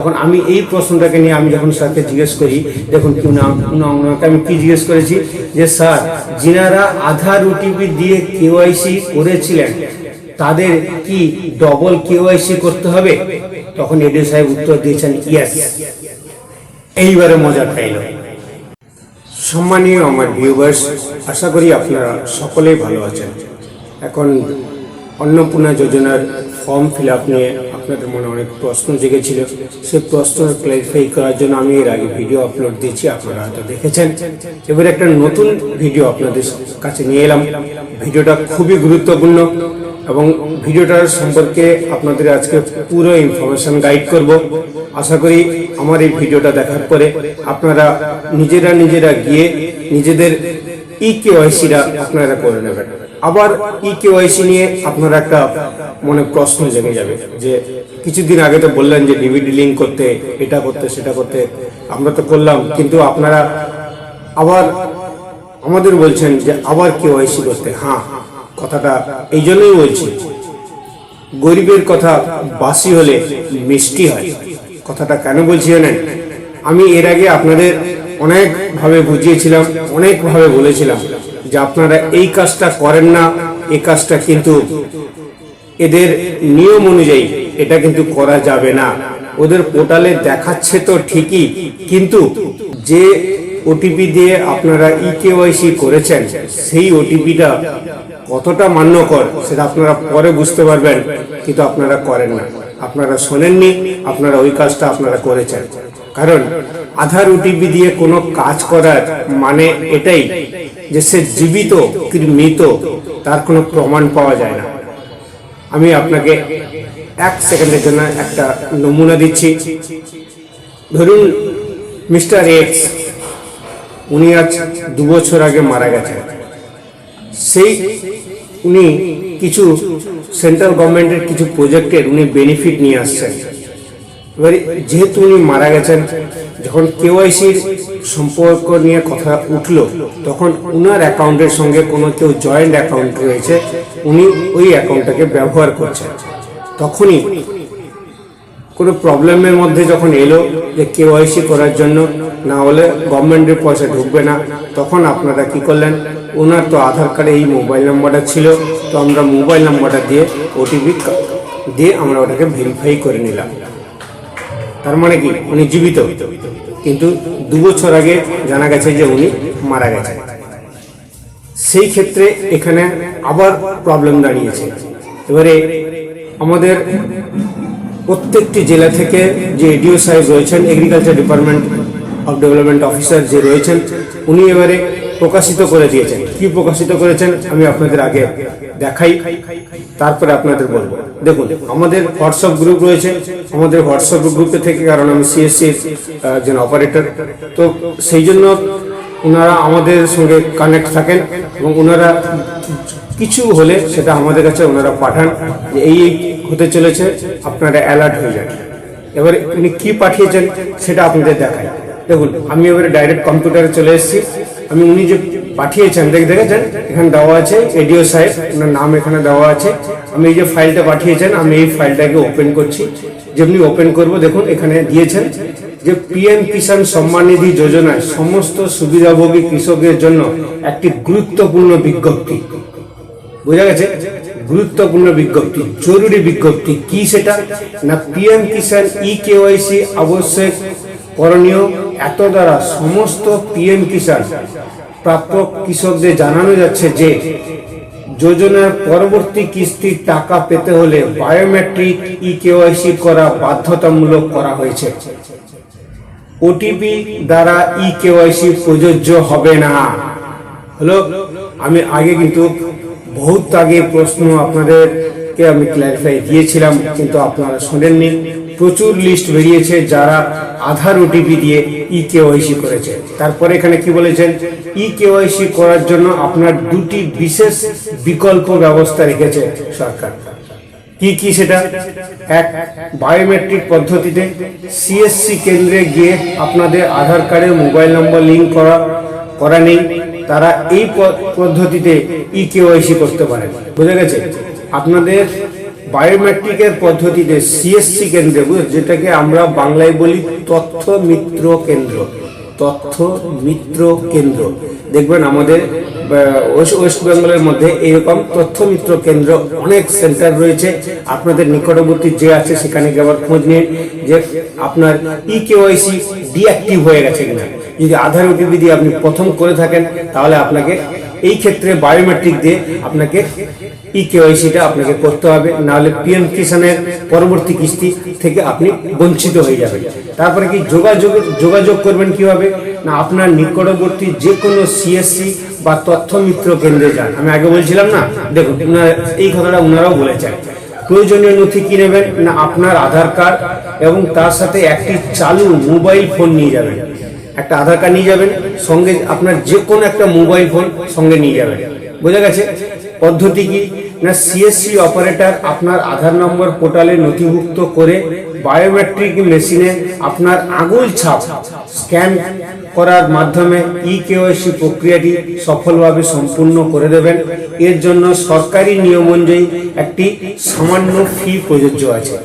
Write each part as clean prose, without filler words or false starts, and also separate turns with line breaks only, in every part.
তখন আমি এই প্রশ্নটাকে নিয়ে আমি যখন স্যারকে জিজ্ঞেস করি, দেখুন ওনাকে আমি কি জিজ্ঞেস করেছি যে স্যার, যিনারা আধার ওটিপি দিয়ে কেওয়াইসি করেছিলেন তাদের কি ডবল কেওয়াইসি করতে হবে? তখন এডিও সাহেব উত্তর দিয়েছেন ইয়েস। এইবারে মজা পাইল। সম্মানীয় আমার ভিউয়ার্স, আশা করি আপনারা সকলেই ভালো আছেন। এখন অন্নপূর্ণা যোজনার ফর্ম ফিল আপ নিয়ে আপনাদের মনে অনেক প্রশ্ন জেগেছিল। সেই প্রশ্ন ক্লারিফাই করার জন্য আমি এর আগে ভিডিও আপলোড দিয়েছি, আপনারা হয়তো দেখেছেন। এবার একটা নতুন ভিডিও আপনাদের কাছে নিয়ে এলাম। ভিডিওটা খুবই গুরুত্বপূর্ণ এবং ভিডিওটার সম্পর্কে আপনাদের আজকে পুরো ইনফরমেশন গাইড করব। আশা করি আমার এই ভিডিওটা দেখার পরে আপনারা নিজেরা গিয়ে নিজেদের ইকেওয়াইসিটা আপনারা করে নেবেন। আবার ইকেওয়াইসি নিয়ে আপনারা একটা মনে প্রশ্ন জেগে যাবে যে কিছুদিন আগে তো বললেন যে ডিভিডি লিঙ্ক করতে, এটা করতে, সেটা করতে, আমরা তো করলাম, কিন্তু আপনারা আবার আমাদের বলছেন যে আবার কেওয়াইসি করতে। হ্যাঁ, কথাটা এই জন্যই বলছি, গরিবের কথা বাসি হলে মিষ্টি হয়। কথাটা কেন বলছি জানেন? আমি এর আগে আপনাদের অনেকভাবে বুঝিয়েছিলাম, অনেকভাবে বলেছিলাম যে আপনারা এই কাজটা করেন না, এই কাজটা কিন্তু এদের নিয়ম অনুযায়ী এটা কিন্তু করা যাবে না। ওদের পোর্টালে দেখাচ্ছে তো ঠিকই, কিন্তু যে ওটিপি দিয়ে আপনারা ইকেওয়াইসি করেছেন সেই ওটিপিটা কতটা মান্যকর সেটা আপনারা পরে বুঝতে পারবেন, কিন্তু আপনারা করেন না, আপনারা শোনেননি, আপনারা ওই কাজটা আপনারা করেছেন। কারণ আধার ওটিপি দিয়ে কোনো কাজ করার মানে এটাই যে সে জীবিত কি মৃত তার কোনো প্রমাণ পাওয়া যায় না। আমি আপনাকে এক সেকেন্ডের জন্য একটা নমুনা দিচ্ছি। ধরুন মিস্টার এক্স, উনি আজ 2 বছর আগে মারা গেছেন। সেই উনি কিছু সেন্ট্রাল গভর্নমেন্টের কিছু প্রজেক্টের উনি বেনিফিট নিয়ে আসছেন। এবারে যেহেতু উনি মারা গেছেন, যখন কেওয়াইসির সম্পর্ক নিয়ে কথা উঠলো, তখন উনার অ্যাকাউন্টের সঙ্গে কোনো কেউ জয়েন্ট অ্যাকাউন্ট রয়েছে, উনি ওই অ্যাকাউন্টটাকে ব্যবহার করছেন। তখনই কোনো প্রবলেমের মধ্যে যখন এলো যে কেওয়াইসি করার জন্য, না হলে গভর্নমেন্টের পয়সা ঢুকবে না, তখন আপনারা কি করলেন? ওনার তো আধার কার্ডে এই মোবাইল নাম্বারটা ছিল, তো আমরা মোবাইল নাম্বারটা দিয়ে ওটিপি দিয়ে আমরা ওটাকে ভেরিফাই করে নিলাম। তার মানে কি উনি জীবিত, কিন্তু 2 বছর আগে জানা গেছে যে উনি মারা গেছেন। সেই ক্ষেত্রে এখানে আবার প্রবলেম দাঁড়িয়েছে। এবারে আমাদের প্রত্যেকটি জেলা থেকে যে এডিও সাহেব রয়েছেন, agriculture department of development officer যে রয়েছেন, উনি এবারে প্রকাশিত করে দিয়েছেন। কি প্রকাশিত করেছেন আমি আপনাদের আগে দেখাই, তারপরে আপনাদের বলবো। দেখুন, আমাদের হোয়াটসঅ্যাপ গ্রুপ রয়েছে। আমাদের হোয়াটসঅ্যাপ গ্রুপে থেকে, কারণ আমি সিএসসি একজন অপারেটর, তো সেই জন্য ওনারা আমাদের সঙ্গে কানেক্ট থাকেন এবং ওনারা কিছু হলে সেটা আমাদের কাছে ওনারা পাঠান যে এই হতে চলেছে, আপনারা অ্যালার্ট হয়ে যান। এবারে উনি কি পাঠিয়েছেন সেটা আপনাদের দেখাই। দেখুন, আমি এবারে ডাইরেক্ট কম্পিউটারে চলে এসেছি। আমি উনি যে পাঠিয়েছেন দেখেছেন, এখানে দেওয়া আছে এডিও সাহেব, ওনার নাম এখানে দেওয়া আছে। আমি এই যে ফাইলটা পাঠিয়েছেন, আমি এই ফাইলটাকে ওপেন করছি। যেমনি ওপেন করব, দেখুন এখানে দিয়েছেন যে পিএম কিষাণ সম্মান নিধি যোজনায় সমস্ত সুবিধাভোগী কৃষকের জন্য একটি গুরুত্বপূর্ণ বিজ্ঞপ্তি। বোঝা গেছে? গুরুত্বপূর্ণ বিজ্ঞপ্তি, জরুরি বিজ্ঞপ্তি। কি সেটা? না, পিএম কিষাণ ইকেওয়াইসি আবশ্যক করণীয়। এত দ্বারা সমস্ত পিএম কিষাণ প্রাপক কৃষকদের জানানো যাচ্ছে যে যোজনার পরবর্তী কিস্তির টাকা পেতে হলে বায়োমেট্রিক ইকেওয়াইসি করা বাধ্যতামূলক করা হয়েছে। ওটিপি দ্বারা ইকেওয়াইসি প্রযোজ্য হবে না। হলো, আমি আগে কিন্তু বহুত আগে প্রশ্ন আপনাদেরকে আমি ক্ল্যারিফাই দিয়েছিলাম, কিন্তু আপনারা শোনেননি। প্রচুর লিস্ট বেরিয়েছে যারা আধার ওটিপি দিয়ে ইকেওয়াইসি করেছে। তারপরে এখানে কি বলেছেন? ইকেওয়াইসি করার জন্য আপনার 2টি বিশেষ বিকল্প ব্যবস্থা রেখেছে সরকার। কি কি সেটা? এক, বায়োমেট্রিক পদ্ধতিতে সিএসসি কেন্দ্রে গিয়ে আপনাদের আধার কার্ডে মোবাইল নম্বর লিঙ্ক করা নেই, তারা এই পদ্ধতিতে ইকেওয়াইসি করতে পারে। বুঝা গেছে? আপনাদের বায়োমেট্রিকের পদ্ধতিতে সিএসসি কেন্দ্রে, যেটাকে আমরা বাংলায় বলি তথ্য মিত্র কেন্দ্র, তথ্য মিত্র কেন্দ্র, দেখবেন আমাদের ওয়েস্ট বেঙ্গলের মধ্যে এরকম তথ্য মিত্র কেন্দ্র অনেক সেন্টার রয়েছে। আপনাদের নিকটবর্তী যে আছে সেখানে গিয়ে আবার খোঁজ নিন যে আপনার ইকেওয়াইসি ডিঅ্যাক্টিভ হয়ে গেছে কিনা। যদি আধার ওটিপি দিয়ে আপনি প্রথম করে থাকেন তাহলে আপনাকে এই ক্ষেত্রে বায়োমেট্রিক দিয়ে আপনাকে ইকেওয়াইসিটা আপনাকে করতে হবে, নাহলে পিএম কিষানের পরবর্তী কিস্তি থেকে আপনি বঞ্চিত হয়ে যাবেন। তারপরে কি যোগাযোগ করবেন কিভাবে না, আপনার নিকটবর্তী যে কোনো সিএসসি বা তথ্য মিত্র কেন্দ্রে যান। আমি আগে বলছিলাম না, দেখুন এই কথাটা ওনারাও বলেছেন। প্রয়োজনীয় নথি কি নেবেন না, আপনার আধার কার্ড এবং তার সাথে একটি চালু মোবাইল ফোন নিয়ে যাবেন। একটা আধার কার্ড নিয়ে যাবেন, সঙ্গে আপনার যে কোনো একটা মোবাইল ফোন সঙ্গে নিয়ে যাবেন। বোঝা গেছে? পদ্ধতি কি না, সিএসসি অপারেটর আপনার আধার নম্বর পোর্টালে নথিভুক্ত করে বায়োমেট্রিক মেশিনে আপনার আঙুল ছাপ স্ক্যান করার মাধ্যমে ইকেওয়াইসি প্রক্রিয়াটি সফলভাবে সম্পূর্ণ করে দেবেন। এর জন্য সরকারি নিয়ম অনুযায়ী একটি সামান্য ফি প্রযোজ্য আছে।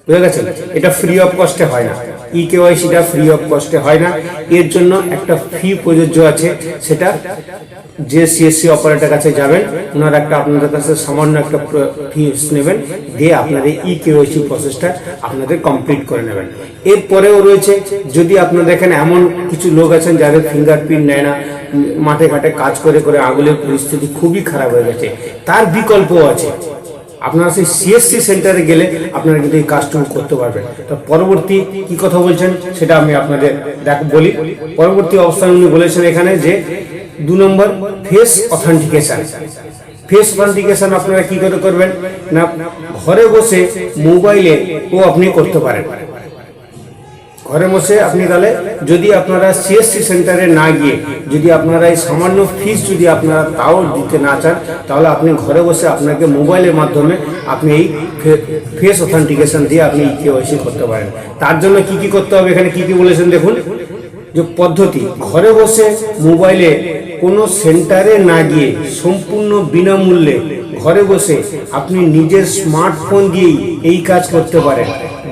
বুঝা গেছে? এটা ফ্রি অফ কস্টে হয় না, ইকেওয়াইসিটা ফ্রি অফ কস্টে হয় না, এর জন্য একটা ফি প্রযোজ্য আছে। সেটা যে সিএসসি অপারেটর কাছে যাবেন, ওনারা একটা আপনাদের কাছে সামান্য একটা ফিস নেবেন, দিয়ে আপনাদের ইকেওয়াইসি প্রসেসটা আপনাদের কমপ্লিট করে নেবেন। এরপরেও রয়েছে, যদি আপনাদের এখানে এমন কিছু লোক আছেন যাদের ফিঙ্গারপ্রিন্ট নেয় না, মাঠে ঘাটে কাজ করে করে আঙুলের পরিস্থিতি খুবই খারাপ হয়ে গেছে, তার বিকল্পও আছে। আপনারা সেই সিএসসি সেন্টারে গেলে আপনারা কিন্তু এই কাজটুকু করতে পারবেন। তো পরবর্তী কি কথা বলছেন সেটা আমি আপনাদের বলি। পরবর্তী অবস্থান উনি বলেছেন এখানে যে 2 নম্বর ফেস অথেন্টিকেশন। ফেস অথেন্টিকেশন আপনারা কি করে করবেন না, ঘরে বসে মোবাইলে আপনি করতে পারেন। ঘরে বসে আপনি তাহলে যদি আপনারা সিএসসি সেন্টারে না গিয়ে যদি আপনারা এই সামান্য ফিস যদি আপনারা তাও দিতে না চান, তাহলে আপনি ঘরে বসে আপনাকে মোবাইলের মাধ্যমে আপনি এই ফেস অথেন্টিকেশন দিয়ে আপনি ইকেওয়াইসি করতে পারেন। তার জন্য কি কি করতে হবে, এখানে কি কি বলেছেন দেখুন। যে পদ্ধতি, ঘরে বসে মোবাইলে কোনো সেন্টারে না গিয়ে সম্পূর্ণ বিনামূল্যে ঘরে বসে আপনি নিজের স্মার্টফোন দিয়েই এই কাজ করতে পারেন।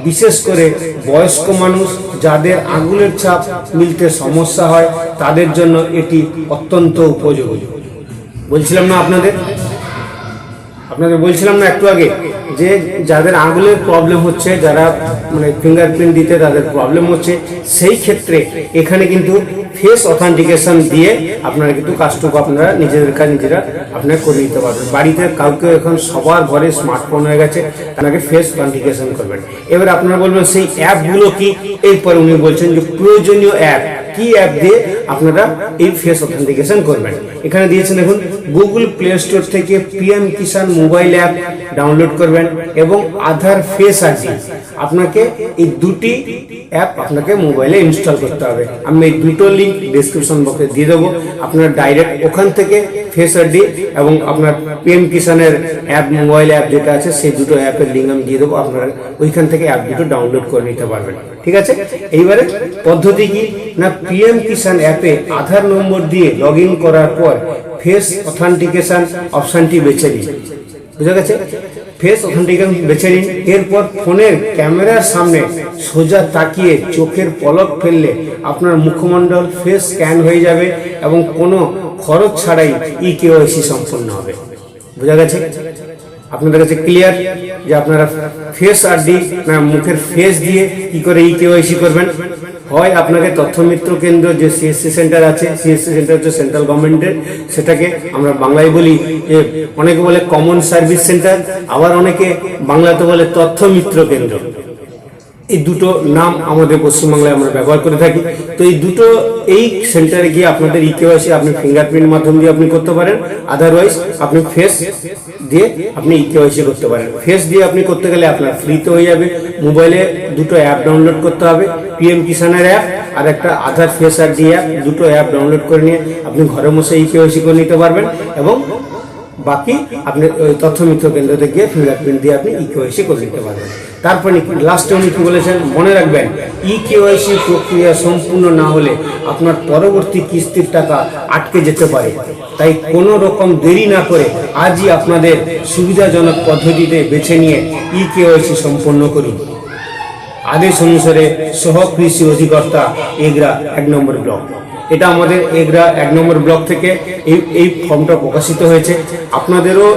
বিশেষ করে বয়স্ক মানুষ যাদের আঙুলের ছাপ মিলতে সমস্যা হয় তাদের জন্য এটি অত্যন্ত উপযোগী। বলছিলাম না আপনাদের বলছিলাম না একটু আগে যে যাদের আঙুলের প্রবলেম হচ্ছে, যারা মানে ফিঙ্গারপ্রিন্ট দিতে তাদের প্রবলেম হচ্ছে, সেই ক্ষেত্রে এখানে কিন্তু ফেস অথেন্টিকেশন দিয়ে আপনারা কিন্তু কাজটুকু আপনারা নিজেদের কাজ নিজেরা আপনারা করে নিতে পারবেন। বাড়িতে কাউকে এখন সবার ঘরে স্মার্টফোন হয়ে গেছে, আপনাকে ফেস অথেন্টিকেশন করবেন। এবার আপনারা বলবেন সেই অ্যাপগুলো কি, এরপরে উনি বলছেন যে প্রয়োজনীয় অ্যাপ কি অ্যাপ দিয়ে আপনারা এই ফেস অথেন্টিকেশন করবেন। এখানে দিয়েছেন দেখুন, গুগল প্লে স্টোর থেকে পিএম কিষান মোবাইল অ্যাপ ডাউনলোড করবেন এবং আধার ফেস আইডি, আপনাকে এই দুটি অ্যাপ আপনাকে মোবাইলে ইনস্টল করতে হবে। আমি এই দুটো লিঙ্ক ডেসক্রিপশন বক্সে দিয়ে দেবো। আপনারা ডাইরেক্ট ওখান থেকে ফেস আইডি এবং আপনার পিএম কিষানের অ্যাপ মোবাইল অ্যাপ যেটা আছে সেই দুটো অ্যাপের লিঙ্ক আমি দিয়ে দেবো, আপনারা ওইখান থেকে অ্যাপ দুটো ডাউনলোড করে নিতে পারবেন। ঠিক আছে? এইবারে পদ্ধতি কি না, পিএম কিষান অ্যাপে আধার নম্বর দিয়ে লগ ইন করার পর ফেস অথেন্টিকেশন অপশনটি বেছে নিন। বুঝা গেছে? ফেস অথেন্টিকেশন বেছে নিন। এরপর ফোনের ক্যামেরার সামনে সোজা তাকিয়ে চোখের পলক ফেললে আপনার মুখমণ্ডল ফেস স্ক্যান হয়ে যাবে এবং কোনো খরচ ছাড়াই ইকেওয়াইসি সম্পন্ন হবে। বুঝা গেছে? আপনাদের কাছে ক্লিয়ার যে আপনারা ফেস আইডি না মুখের ফেস দিয়ে কি করে ইকেওয়াইসি করবেন। হয় আপনাকে তথ্য মিত্র কেন্দ্র যে সিএসসি সেন্টার আছে, সিএসসি সেন্টার হচ্ছে সেন্ট্রাল গভর্নমেন্টের, সেটাকে আমরা বাংলায় বলি যে অনেকে বলে কমন সার্ভিস সেন্টার, আবার অনেকে বাংলাতে বলে তথ্য মিত্র কেন্দ্র। এই দুটো নাম আমাদের পশ্চিমবাংলায় আমরা ব্যবহার করে থাকি। তো এই সেন্টারে গিয়ে আপনাদের ইকেওয়াইসি আপনি ফিঙ্গারপ্রিন্ট মাধ্যম দিয়ে আপনি করতে পারেন, আদারওয়াইজ আপনি ফেস দিয়ে আপনি ইকেওয়াইসি করতে পারেন। ফেস দিয়ে আপনি করতে গেলে আপনার ফ্রিতে হয়ে যাবে। মোবাইলে দুটো অ্যাপ ডাউনলোড করতে হবে, পিএম কিষানের অ্যাপ আর একটা আধার ফেস আইডি অ্যাপ। দুটো অ্যাপ ডাউনলোড করে নিয়ে আপনি ঘরে বসে ইকেওয়াইসি করে নিতে পারবেন এবং বাকি আপনি ওই তথ্য মিত্র কেন্দ্রতে গিয়ে ফিঙ্গারপ্রিন্ট দিয়ে আপনি ইকেওয়াইসি করে নিতে পারবেন। তারপরে লাস্টে উনি কি বলেছেন, মনে রাখবেন ইকেওয়াইসি প্রক্রিয়া সম্পূর্ণ না হলে আপনার পরবর্তী কিস্তির টাকা আটকে যেতে পারে। তাই কোনো রকম দেরি না করে আজই আপনাদের সুবিধাজনক পদ্ধতিতে বেছে নিয়ে ইকেওয়াইসি সম্পন্ন করুন। আদেশ অনুসারে সহ কৃষি অধিকর্তা এগরা 1 নম্বর ব্লক। এটা আমাদের এগরা 1 নম্বর ব্লক থেকে এই ফর্মটা প্রকাশিত হয়েছে। আপনাদেরও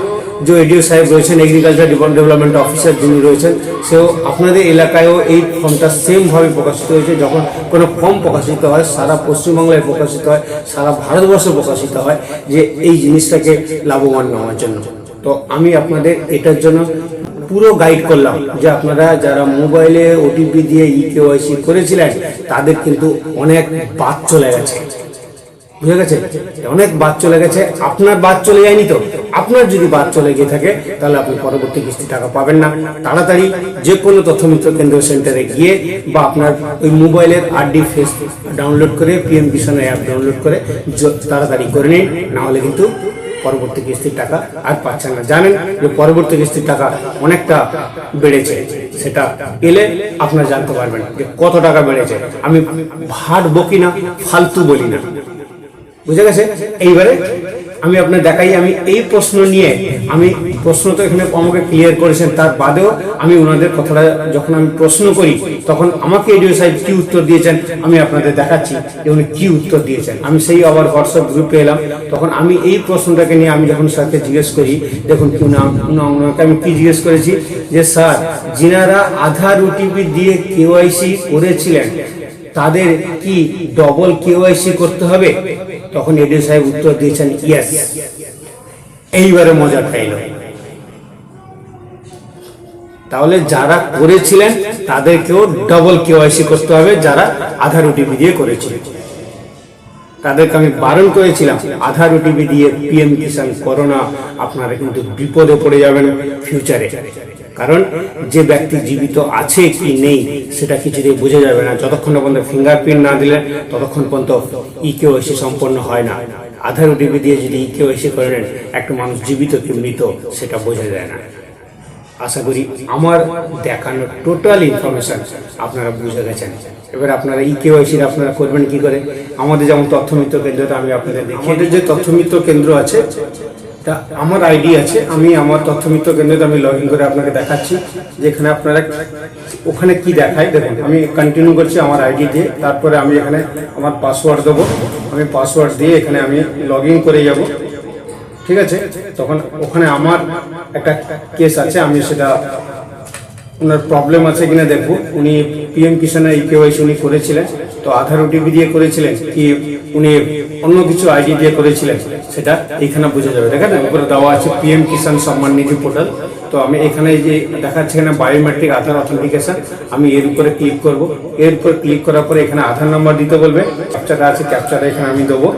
যে এডিও সাহেব রয়েছেন, এগ্রিকালচার ডেভেলপমেন্ট অফিসার যিনি রয়েছেন, সেও আপনাদের এলাকায়ও এই ফর্মটা সেমভাবে প্রকাশিত হয়েছে। যখন কোনো ফর্ম প্রকাশিত হয়, সারা পশ্চিমবাংলায় প্রকাশিত হয়, সারা ভারতবর্ষে প্রকাশিত হয়, যে এই জিনিসটাকে লাভবান নেওয়ার জন্য। তো আমি আপনাদের এটার জন্য পুরো গাইড করলাম যে আপনারা যারা মোবাইলে ওটিপি দিয়ে ইকেওয়াইসি করেছিলেন তাদের কিন্তু অনেক বাদ চলে গেছে, বুঝে গেছে, অনেক বাদ চলে গেছে। আপনার বাদ চলে যায়নি তো? আপনার যদি বাদ চলে গিয়ে থাকে তাহলে আপনি পরবর্তী কিস্তি টাকা পাবেন না। তাড়াতাড়ি যে কোনো তথ্যমিত্র কেন্দ্র সেন্টারে গিয়ে বা আপনার ওই মোবাইলের আরডি ফেস ডাউনলোড করে পিএম কিষানের অ্যাপ ডাউনলোড করে তাড়াতাড়ি করে নিন, না হলে কিন্তু পরবর্তী কিস্তির টাকা আর পাচ্ছেন না। জানেন যে পরবর্তী কিস্তির টাকা অনেকটা বেড়েছে, সেটা এলে আপনারা জানতে পারবেন যে কত টাকা বেড়েছে। আমি ভাট বকি না, ফালতু বলি না, বুঝে গেছে। এইবারে আমি আপনার দেখাই, আমি এই প্রশ্ন নিয়ে আমি প্রশ্ন তো এখানে আমাকে ক্লিয়ার করেছেন, তার বাদেও আমি ওনাদের কথাটা যখন আমি প্রশ্ন করি তখন আমাকে এডিও সাহেব কি উত্তর দিয়েছেন আমি আপনাদের দেখাচ্ছি যে উনি কি উত্তর দিয়েছেন। আমি সেই আবার হোয়াটসঅ্যাপ গ্রুপে এলাম, তখন আমি এই প্রশ্নটাকে নিয়ে আমি যখন স্যারকে জিজ্ঞেস করি, দেখুন ওনাকে আমি কি জিজ্ঞেস করেছি যে স্যার, যিনারা আধার ওটিপি দিয়ে কেওয়াইসি করেছিলেন তাদের কি ডবল কেওয়াইসি করতে হবে? তখন এডিও সাহেব উত্তর দিয়েছেন ইয়েস। এইবারে মজা খাইল। তাহলে যারা করেছিলেন তাদেরকেও ডবল কেওয়াইসি করতে হবে, যারা আধার ওটিপি দিয়ে করেছিলেন। তাদেরকে আমি বারণ করেছিলাম আধার ওটিপি দিয়ে পিএম কিষাণ করোনা, আপনারা কিন্তু বিপদে পড়ে যাবেন ফিউচারে। কারণ যে ব্যক্তি জীবিত আছে কি নেই সেটা কিছুতেই বোঝা যাবে না, যতক্ষণ পর্যন্ত ফিঙ্গারপ্রিন্ট না দিলে ততক্ষণ পর্যন্ত ইকেওয়াইসি সম্পন্ন হয় না। আধার ওটিপি দিয়ে যদি ইকেওয়াইসি করে নেন একটা মানুষ জীবিত কি মৃত সেটা বোঝা যায় না। আশা করি আমার দেখানো টোটাল ইনফরমেশন আপনারা বুঝে গেছেন। এবার আপনারা ইকেওয়াইসি আপনারা করবেন কি করে? আমাদের যেমন তথ্যমিত্র কেন্দ্রটা আমি আপনাদের দেখিয়ে দিই, যে তথ্যমিত্র কেন্দ্র আছে তা আমার আইডি আছে, আমি আমার তথ্যমিত্র কেন্দ্রে আমি লগ ইন করে আপনাকে দেখাচ্ছি। যেখানে আপনারা ওখানে কি দেখায় দেখুন, আমি কন্টিনিউ করছি আমার আইডি দিয়ে, তারপরে আমি এখানে আমার পাসওয়ার্ড দেবো। আমি পাসওয়ার্ড দিয়ে এখানে আমি লগ ইন করে যাব, ঠিক আছে। তখন ওখানে আমার একটা কেস আছে, আমি সেটা ওনার প্রবলেম আছে কিনা দেখবো। উনি পিএম কিষানের ইকেওয়াইসি উনি করেছিলেন, তো আধার ওটিপি দিয়ে করেছিলেন কি উনি অন্য কিছু আইডি দিয়ে করেছিলেন সেটা এখানে বোঝা যাবে। দেখেন উপরে দেওয়া আছে পিএম কিষাণ সম্মান নিধি পোর্টাল। তো আমি এখানে যে দেখাচ্ছি এখানে বায়োমেট্রিক আধার অথেন্টিকেশন, আমি এর উপরে ক্লিক করব। এর উপরে ক্লিক করার পরে এখানে আধার নাম্বার দিতে বলবে, ক্যাপচাটা আছে, ক্যাপচাটা এখানে আমি দেবো।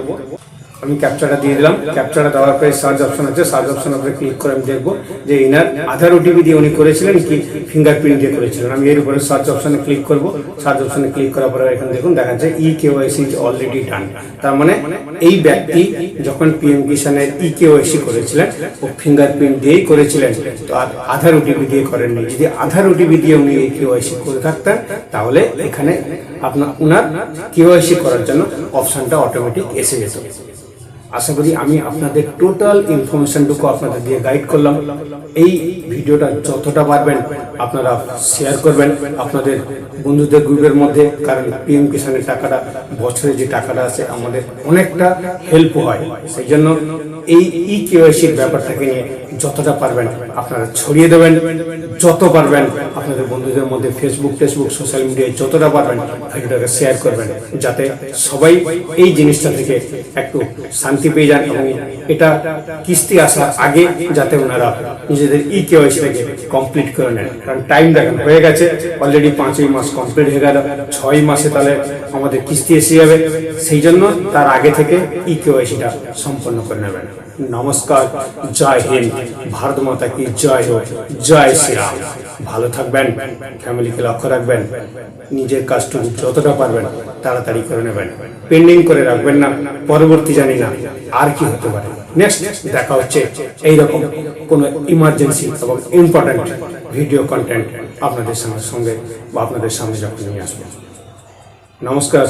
আমি ক্যাপচাটা দিয়ে দিলাম। ক্যাপচাটা দেওয়ার পরে সার্চ অপশন আছে, সার্চ অপশন উপরে ক্লিক করে আমি দেখবো যে ইনার আধার ওটিপি দিয়ে উনি করেছিলেন কি ফিঙ্গারপ্রিন্ট দিয়ে করেছিলেন। আমি এর উপরে সার্চ অপশনে ক্লিক করব। সার্চ অপশনে ক্লিক করার পরে এখানে দেখুন দেখা যাচ্ছে ইকেওয়াইসি ইজ অলরেডি ডান। তার মানে এই ব্যক্তি যখন পিএম কিষানের ইকেওয়াইসি করেছিলেন ও ফিঙ্গারপ্রিন্ট দিয়েই করেছিলেন, তো আধার ওটিপি দিয়ে করেননি। যদি আধার ওটিপি দিয়ে উনি ইকেওয়াইসি করে থাকতেন তাহলে এখানে উনার কেওয়াইসি করার জন্য অপশনটা অটোমেটিক এসে যেত। আশা করি আমি আপনাদের টোটাল ইনফরমেশনটুকু আপনাদের দিয়ে গাইড করলাম। এই ভিডিওটা যতটা পারবেন আপনারা শেয়ার করবেন আপনাদের বন্ধুদের গ্রুপের মধ্যে, কারণ পিএম কিষানের টাকাটা বছরে যে টাকাটা আছে আমাদের অনেকটা হেল্প হয়। সেই জন্য এই ইকেওয়াইসির ব্যাপারটাকে নিয়ে যতটা পারবেন আপনারা ছড়িয়ে দেবেন, যত পারবেন আপনাদের বন্ধুদের মধ্যে ফেসবুক সোশ্যাল মিডিয়ায় যতটা পারবেন ভিডিওটাকে শেয়ার করবেন, যাতে সবাই এই জিনিসটা থেকে একটু শান্তি পেয়ে যান এবং এটা কিস্তি আসার আগে যাতে ওনারা নিজেদের ইকেওয়াইসিটাকে কমপ্লিট করে নেন। কারণ টাইম দেখেন হয়ে গেছে অলরেডি, 5 মাস কমপ্লিট হয়ে গেল, 6 মাসে তাহলে আমাদের কিস্তি এসে যাবে। সেই জন্য তার আগে থেকে ইকেওয়াইসিটা সম্পন্ন করে নেবেন। নমস্কার, জয় হিন্দ, ভারত মাতা কি জয় হোক, জয় শ্রী রাম। ভালো থাকবেন, ফ্যামিলিকে লক্ষ্য রাখবেন, নিজের কাজটুকু যতটা পারবেন তাড়াতাড়ি করে নেবেন, পেন্ডিং করে রাখবেন না। পরবর্তী জানি না আর কি হতে পারে। নেক্সট দেখা হচ্ছে এইরকম কোনো ইমার্জেন্সি এবং ইম্পর্ট্যান্ট ভিডিও কন্টেন্ট আপনাদের সঙ্গে বা আপনাদের সামনে যখন নিয়ে আসবো। নমস্কার।